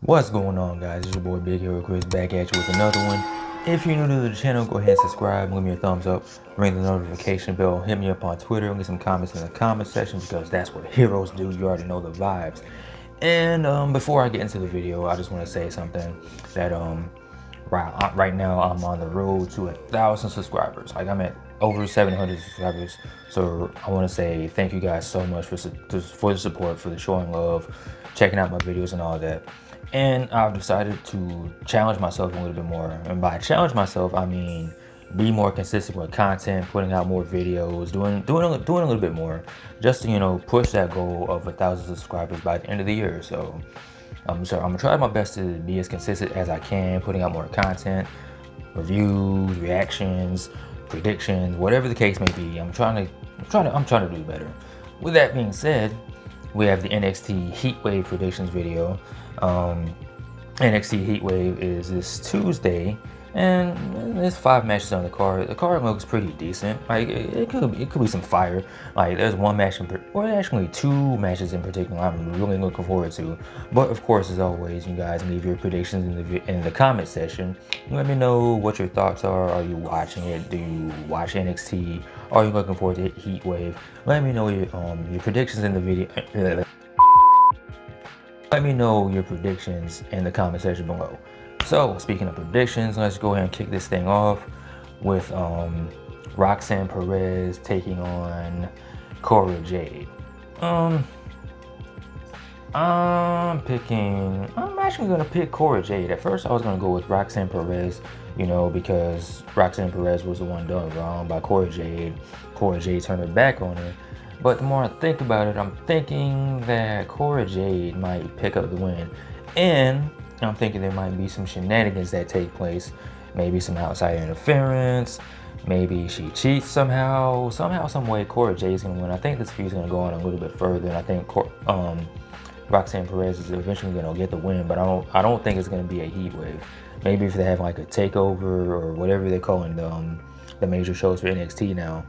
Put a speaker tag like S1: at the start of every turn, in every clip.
S1: What's going on, guys? It's your boy Big Hero Chris back at you with another one. If you're new to the channel, go ahead and subscribe, give me a thumbs up, ring the notification bell, hit me up on Twitter, and get some comments in the comment section because that's what heroes do. You already know the vibes. And before I get into the video, I just want to say something that right now I'm on the road to 1,000 subscribers. Like, I'm at over 700 subscribers. So I want to say thank you guys so much for the support, for the showing love, checking out my videos and all that. And I've decided to challenge myself a little bit more. And by challenge myself, I mean be more consistent with content, putting out more videos, doing a little bit more, just to, you know, push that goal of 1,000 subscribers by the end of the year. So I'm gonna try my best to be as consistent as I can, putting out more content, reviews, reactions, predictions, whatever the case may be. I'm trying to do better. With that being said, we have the NXT Heatwave predictions video. NXT Heatwave is this Tuesday, and there's 5 matches on the card. The card looks pretty decent. Like, it could be some fire. Like, there's one match or actually 2 matches in particular I'm really looking forward to. But of course, as always, you guys leave your predictions in the comment section. Let me know what your thoughts are. Are you watching it? Do you watch NXT? Are you looking forward to Heatwave? Let me know your predictions in the video. Let me know your predictions in the comment section below. So, speaking of predictions, let's go ahead and kick this thing off with Roxanne Perez taking on Cora Jade. I'm actually gonna pick Cora Jade. At first I was gonna go with Roxanne Perez, you know, because Roxanne Perez was the one done wrong by Cora Jade. Cora Jade turned her back on her. But the more I think about it, I'm thinking that Cora Jade might pick up the win. And I'm thinking there might be some shenanigans that take place. Maybe some outside interference. Maybe she cheats somehow. Some way Cora Jade's gonna win. I think this feud's gonna go on a little bit further. And I think Roxanne Perez is eventually gonna get the win. But I don't think it's gonna be a heat wave. Maybe if they have like a takeover or whatever they're calling the major shows for NXT now.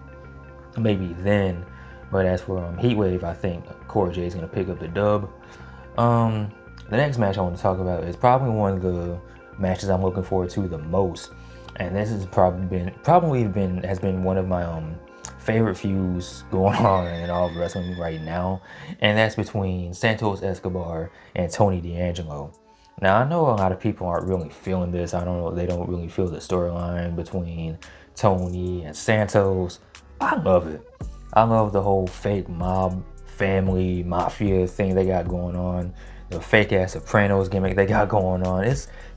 S1: Maybe then. But as for Heatwave, I think Cora Jade is going to pick up the dub. The next match I want to talk about is probably one of the matches I'm looking forward to the most. And this has probably been one of my favorite feuds going on in all of wrestling right now. And that's between Santos Escobar and Tony D'Angelo. Now, I know a lot of people aren't really feeling this. I don't know, they don't really feel the storyline between Tony and Santos. I love it. I love the whole fake mob, family, mafia thing they got going on. The fake ass Sopranos gimmick they got going on.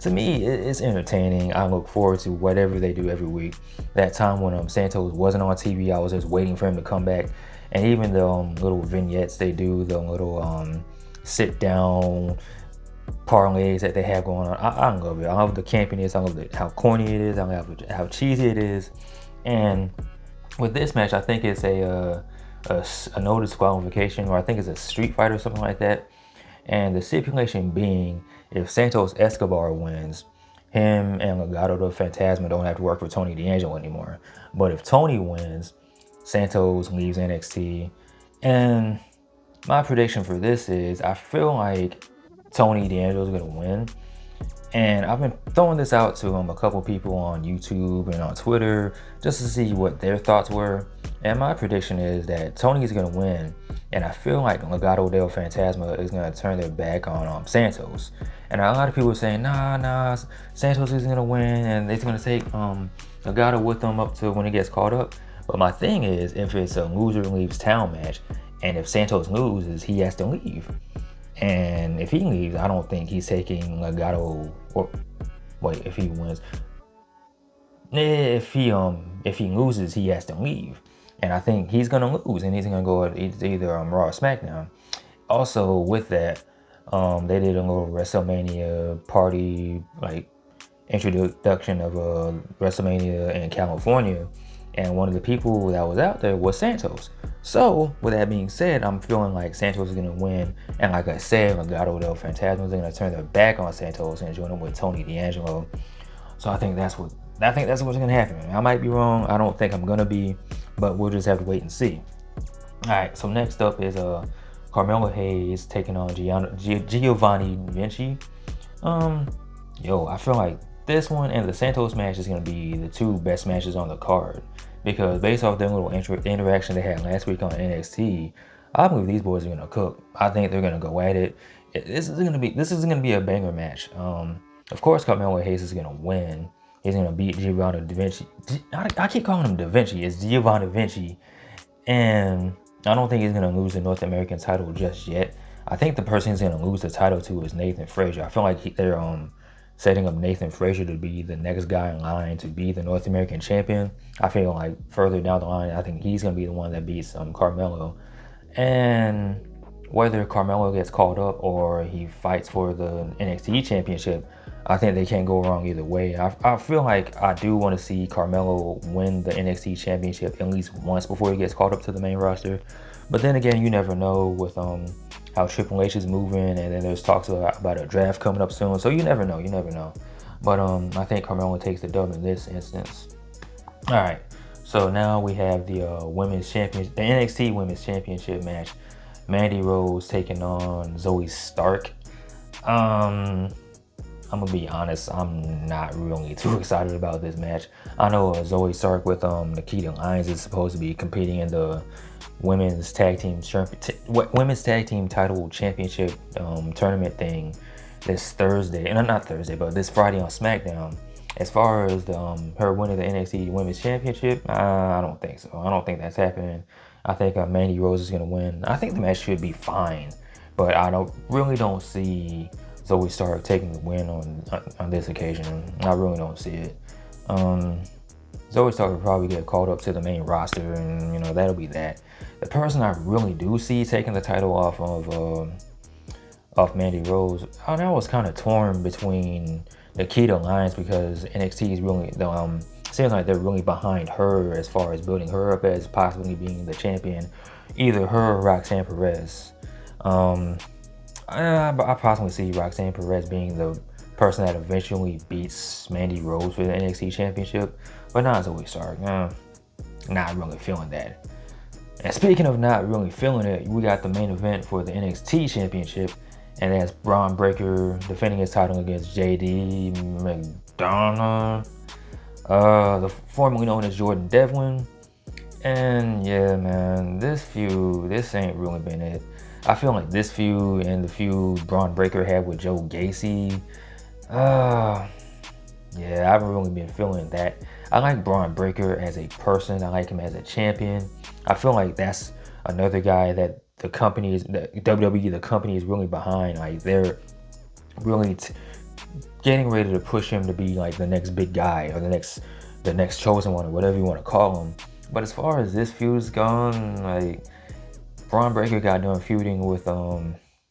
S1: To me, it's entertaining. I look forward to whatever they do every week. That time when Santos wasn't on TV, I was just waiting for him to come back. And even the little vignettes they do, the little sit down parlays that they have going on, I love it. I love the campiness. I love how corny it is. I love how cheesy it is. And with this match, I think it's a no disqualification, or I think it's a street fight or something like that. And the stipulation being, if Santos Escobar wins, him and Legado del Fantasma don't have to work for Tony D'Angelo anymore. But if Tony wins, Santos leaves NXT. And my prediction for this is, I feel like Tony D'Angelo is going to win. And I've been throwing this out to a couple people on YouTube and on Twitter just to see what their thoughts were. And my prediction is that Tony is going to win. And I feel like Legado del Fantasma is going to turn their back on Santos. And a lot of people are saying, nah, Santos isn't going to win. And they're going to take Legado with them up to when he gets caught up. But my thing is, if it's a loser leaves town match, and if Santos loses, he has to leave. And if he leaves, I don't think he's taking Legado. Or wait, if he wins, if he loses, he has to leave. And I think he's gonna lose, and he's gonna go to either Raw or SmackDown. Also, with that, they did a little WrestleMania party, like introduction of WrestleMania in California, and one of the people that was out there was Santos. So, with that being said, I'm feeling like Santos is gonna win, and like I said, Legado del Fantasma is gonna turn their back on Santos and join him with Tony D'Angelo. So I think that's what's gonna happen. I might be wrong. I don't think I'm gonna be, but we'll just have to wait and see. All right. So next up is Carmelo Hayes taking on Giovanni Vinci. I feel like this one and the Santos match is going to be the two best matches on the card, because based off their little interaction they had last week on NXT, I believe these boys are going to cook. I think they're going to go at it. This is going to be a banger match. Of course, Carmelo Hayes is going to win. He's going to beat Giovanni Da Vinci. I keep calling him Da Vinci. It's Giovanni Vinci, and I don't think he's going to lose the North American title just yet. I think the person he's going to lose the title to is Nathan Frazier. I feel like they're setting up Nathan Frazier to be the next guy in line to be the North American champion. I feel like further down the line, I think he's going to be the one that beats Carmelo. And whether Carmelo gets called up or he fights for the NXT championship, I think they can't go wrong either way. I feel like I do want to see Carmelo win the NXT championship at least once before he gets called up to the main roster. But then again, you never know with how Triple H is moving, and then there's talks about a draft coming up soon. So you never know. But I think Carmelo takes the dub in this instance. All right. So now we have the NXT Women's Championship match. Mandy Rose taking on Zoey Stark. I'm gonna be honest, I'm not really too excited about this match. I know Zoey Stark with Nikita Lyons is supposed to be competing in the women's tag team title championship tournament thing this Thursday, and not Thursday, but this Friday on SmackDown. As far as her winning the NXT Women's Championship, I don't think so. I don't think that's happening. I think Mandy Rose is gonna win. I think the match should be fine, but I don't see Zoey Stark taking the win on this occasion. I really don't see it. Zoey Stark will probably get called up to the main roster, and that'll be that. The person I really do see taking the title off of Mandy Rose, I was kind of torn between Nikita Lyons, because NXT is really seems like they're really behind her as far as building her up as possibly being the champion. Either her or Roxanne Perez. I possibly see Roxanne Perez being the person that eventually beats Mandy Rose for the NXT Championship, but not Zoey Stark. Not really feeling that. And speaking of not really feeling it, we got the main event for the NXT Championship, and that's Bron Breakker defending his title against Jade, McDonagh, formerly known as Jordan Devlin. And yeah, man, this ain't really been it. I feel like this feud and the feud Bron Breakker had with Joe Gacy, yeah, I haven't really been feeling that. I like Bron Breakker as a person. I like him as a champion. I feel like that's another guy that the WWE, the company is really behind. Like, they're really getting ready to push him to be like the next big guy, or the next chosen one, or whatever you want to call him. But as far as this feud's gone, like, Bron Breakker got done feuding with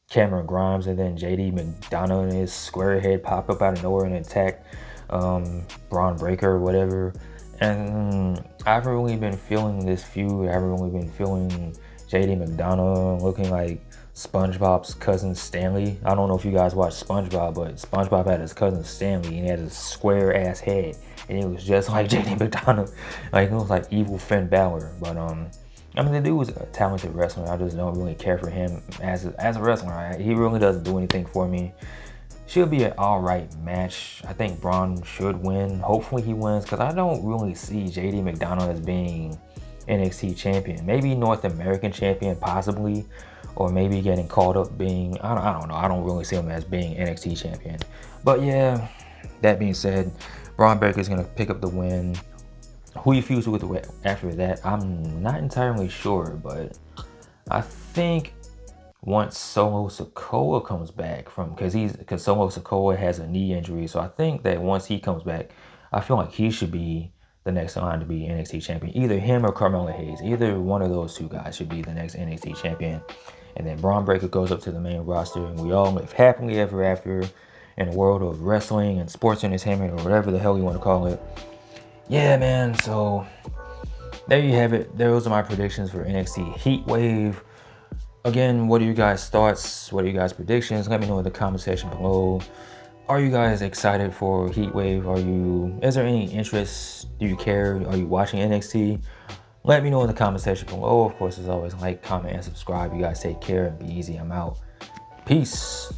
S1: Cameron Grimes, and then JD McDonagh and his square head popped up out of nowhere and attacked Bron Breakker or whatever. And I haven't really been feeling this feud. I haven't really been feeling JD McDonagh looking like SpongeBob's cousin Stanley. I don't know if you guys watch SpongeBob, but SpongeBob had his cousin Stanley, and he had a square ass head, and it was just like JD McDonagh. Like, it was like evil Finn Balor. But I mean, the dude was a talented wrestler. I just don't really care for him as a wrestler. Right? He really doesn't do anything for me. Should be an alright match. I think Bron should win. Hopefully he wins, because I don't really see JD McDonagh as being NXT champion. Maybe North American champion, possibly. Or maybe getting called up being, I don't know. I don't really see him as being NXT champion. But yeah, that being said, Bron Breakker is going to pick up the win. Who he feuds with after that, I'm not entirely sure. But I think once Solo Sikoa comes back because Solo Sikoa has a knee injury, so I think that once he comes back, I feel like he should be the next in line to be NXT champion. Either him or Carmelo Hayes. Either one of those two guys should be the next NXT champion. And then Bron Breakker goes up to the main roster, and we all live happily ever after. in the world of wrestling and sports entertainment, or whatever the hell you want to call it. Yeah, man, so there you have it. Those are my predictions for NXT Heatwave. Again, what are you guys' thoughts? What are you guys' predictions? Let me know in the comment section below. Are you guys excited for Heatwave? Is there any interest? Do you care? Are you watching NXT? Let me know in the comment section below. Of course, as always, like, comment, and subscribe. You guys take care and be easy. I'm out. Peace.